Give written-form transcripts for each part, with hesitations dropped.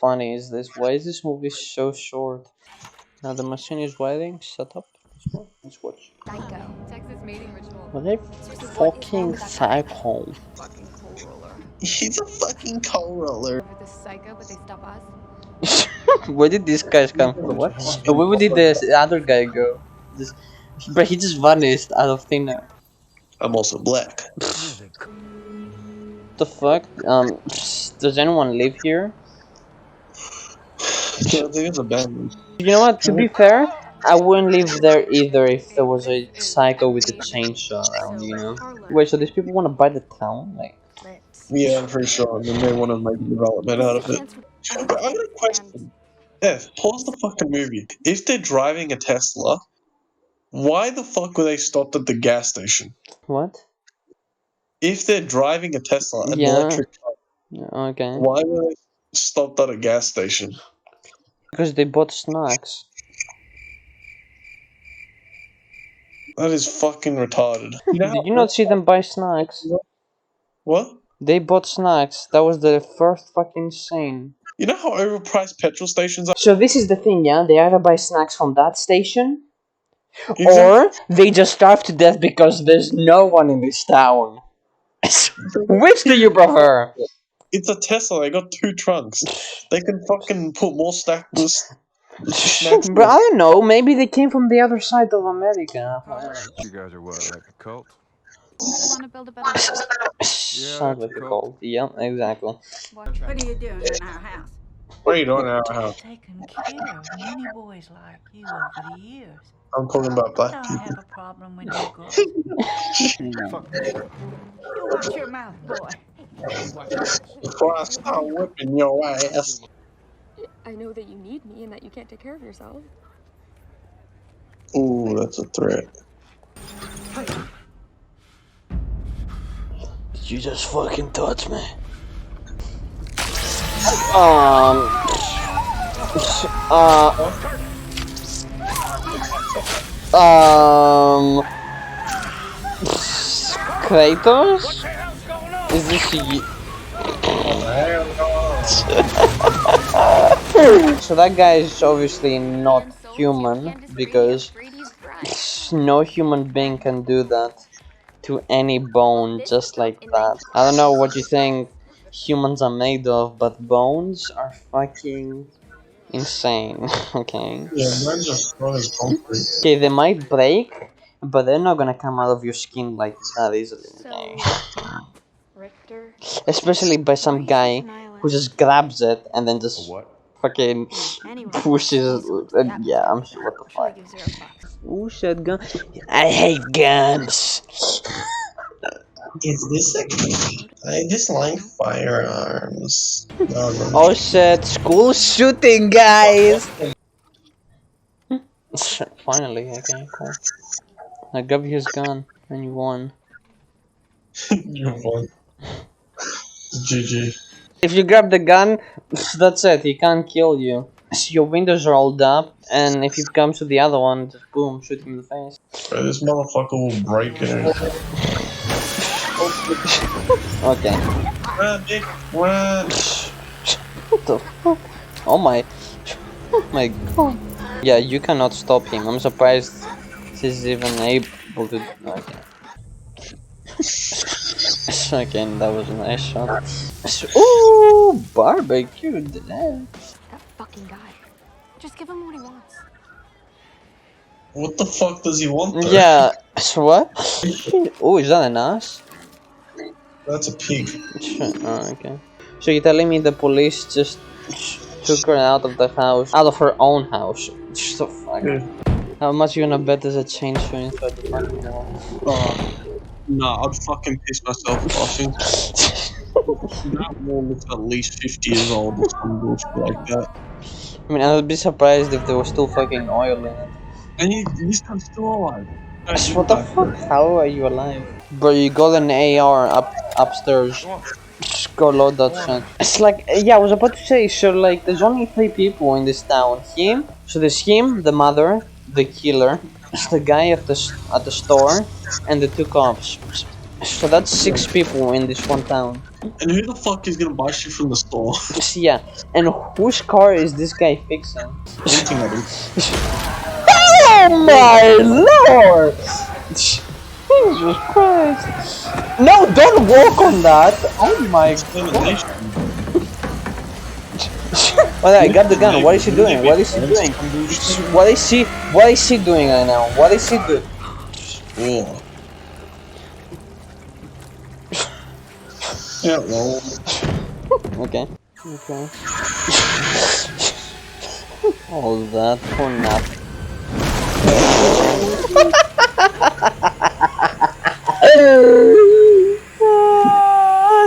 funny is this? Why is this movie so short? Now the machine is waiting. Shut up. Let's watch. Psycho. Texas mating ritual. What a fucking psycho. Fucking coal roller. He's a fucking coal roller. Over this psycho, but they stop us. Where did these guys come from? What? Where did this other guy go? Bro, he just vanished out of thin air. I'm also black. The fuck? Does anyone live here? Yeah, I think it's abandoned. You know what? To be fair, I wouldn't live there either if there was a psycho with a chainsaw around, you know? Wait, so these people want to buy the town? Like, Yeah, I'm pretty sure. And then they want to make a development out of it. But I got a question. Dev, pause the fucking movie. If they're driving a Tesla, why the fuck were they stopped at the gas station? what? If they're driving a Tesla, an Yeah. electric car, Okay. why were they stopped at a gas station? Because they bought snacks. That is fucking retarded. You know Did you not see them buy snacks? what? They bought snacks. That was the first fucking scene. You know how overpriced petrol stations are? So this is the thing, yeah? They either buy snacks from that station, Exactly. or they just starve to death because there's no one in this town. Which do you prefer? It's a Tesla. They got 2 trunks. They can fucking put more snacks. But I don't know, maybe they came from the other side of America. You guys are what, like a cult? Want to build a better Sounds like a cult. Yeah, exactly. What are you doing in our house? What are you doing in our house? Taken care of many boys like you over the years. I'm talking about black I people. have a problem when you go. Fuck this. You watch your mouth, boy. Before I start whipping your ass. I know that you need me and that you can't take care of yourself. Ooh, that's a threat. Did you just fucking touch me? Kratos? Is this you? So that guy is obviously not human, because no human being can do that to any bone just like that. I don't know what you think humans are made of, but bones are fucking insane, okay? Yeah, mine's just strong as concrete. Okay, they might break, but they're not gonna come out of your skin like that easily, okay? Richter. Especially by some guy who just grabs it and then just fucking pushes it. Yeah, I'm sure. What the fuck? Ooh, shotgun. I hate guns. Is this a game? I just like firearms. Oh shit, school shooting, guys! Finally, okay, cool. I grabbed his gun and you won. You won. GG. If you grab the gun, that's it, he can't kill you. Your windows are rolled up, and if he comes to the other one, just boom, shoot him in the face. Bro, this motherfucker will break it. Okay. Run, Dick, run! What the fuck? Oh my... Oh my god. Yeah, you cannot stop him. I'm surprised he's even able to... Okay. Again, that was a nice shot. Ooh, barbecue. That fucking guy. Just give him what he wants. What the fuck does he want though? Yeah, so what? Oh, is that an ass? That's a pig. Oh, okay. So you're telling me the police just took her out of the house, out of her own house? What the fuck? Yeah. How much you gonna bet there's a chainsaw inside the fucking wall? Nah, I'd fucking piss myself off. That wall looks at least 50 years old or some bullshit like that. I mean, I would be surprised if there was still fucking oil in it. And this guy's still alive. What the fuck? How are you alive? Bro, you got an AR upstairs. Just go load that shit. It's like, yeah, I was about to say, so like, there's only 3 people in this town. Him, so there's him, the mother, the killer, the guy at the store, and the 2 cops. So that's 6 people in this one town. And who the fuck is gonna buy shit from the store? Yeah, and whose car is this guy fixing? Anything I do. Oh my lord! Jesus Christ! No, don't walk on that! Oh my god! Well, I got the gun. What is he doing? What is he doing? What is he doing right now? What is he doing? Oh. Yeah, well. Okay. Okay. All that for nothing.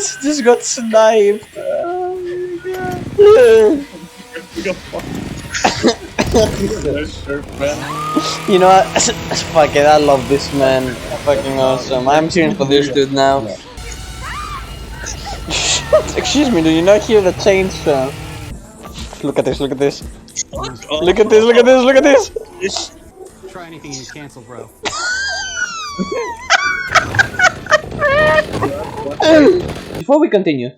She just got sniped. Oh you know what? Fuck it, I love this man. Fucking awesome. I'm cheering for this dude now. Excuse me, do you not hear the chainsaw? Look at this, look at this. Look at this, look at this, look at this! Try anything and cancel, bro. Before we continue,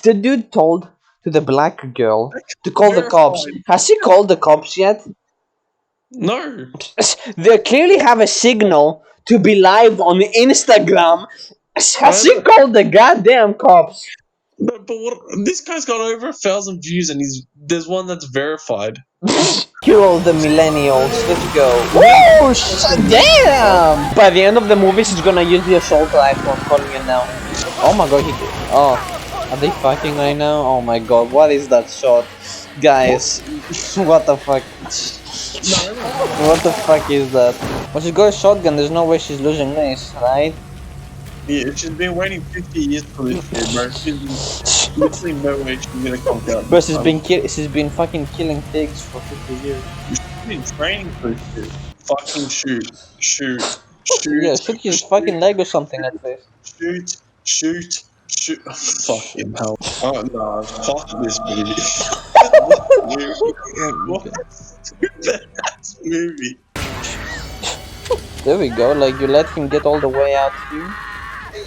the dude told to the black girl to call the cops. Has he called the cops yet? No. They clearly have a signal to be live on Instagram. Has he called the goddamn cops? But what? This guy's got over 1,000 views, and there's one that's verified. Kill all the millennials. Let's go. Woo! Damn! By the end of the movie, she's gonna use the assault rifle. I'm calling it now. Oh my god, oh. Are they fighting right now? Oh my god, what is that shot? Guys, what the fuck? What the fuck is that? Well, she's got a shotgun, there's no way she's losing this, right? Yeah, she's been waiting 50 years for this shit, bro. She's literally no way she's gonna come down. Bro, she's been fucking killing pigs for 50 years. She's been training for this shit. Fucking shoot. Yeah, shoot his fucking leg or something like this. Shoot. Oh, fucking hell. Oh no, fuck this movie. What a stupid ass movie. There we go, like you let him get all the way out here.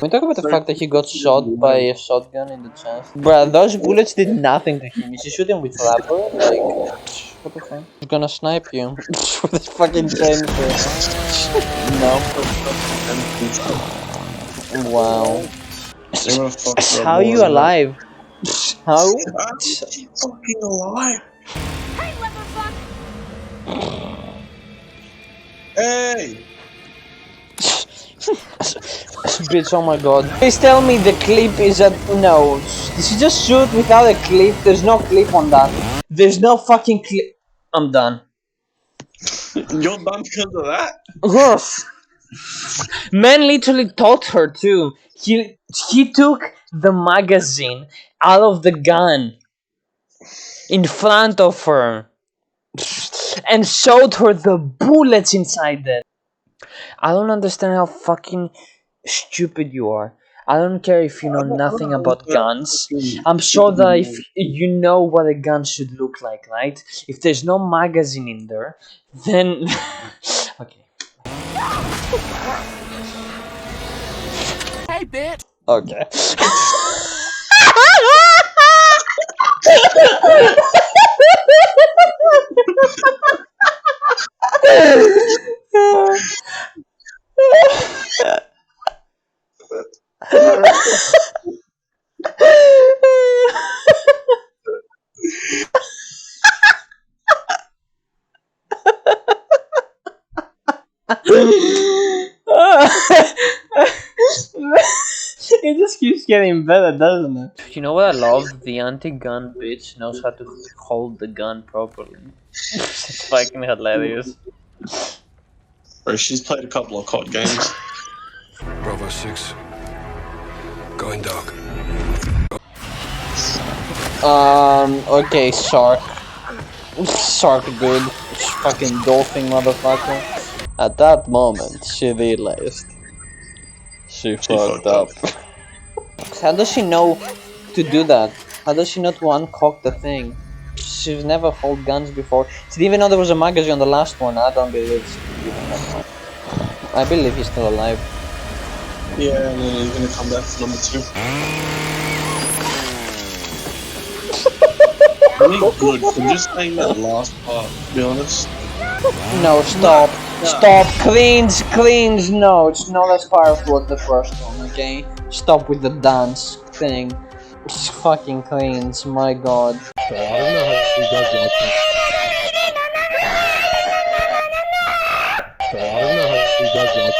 We talk about the fact that he got shot by a shotgun in the chest. Bruh, those bullets did nothing to him. Is he shooting with rubber? Like, what the fuck? He's gonna snipe you with his fucking chainsaw. No. Wow. How are you alive? How? I'm fucking alive. Hey, leatherfuck! Hey! Bitch, oh my god. Please tell me the clip is at... No. Did she just shoot without a clip? There's no clip on that. There's no fucking clip. I'm done. You're done because of that? Yes. Man literally taught her too. He took the magazine out of the gun in front of her and showed her the bullets inside it. I don't understand how fucking stupid you are. I don't care if you know nothing about guns. I'm sure that if you know what a gun should look like, right? If there's no magazine in there, then... Okay. Hey, bitch! Okay. It just keeps getting better, doesn't it? You know what I love? The anti-gun bitch knows how to hold the gun properly. It's fucking hilarious. Bro, she's played a couple of COD games. Bravo 6. Going dark. Okay, Shark. Shark dude. Fucking dolphin motherfucker. At that moment, she realized she fucked up. How does she know to do that? How does she know to uncock the thing? She's never held guns before. She didn't even know there was a magazine on the last one. I don't believe she even know. I believe he's still alive. Yeah, and then he's gonna come back for number 2. Really good for just saying that last part, to be honest. No, stop. Stop. Cleans. No, it's not as powerful as the first one, okay? Stop with the dance thing. It's fucking cleans, my god. So I don't know how he does that. So I don't know how he does that.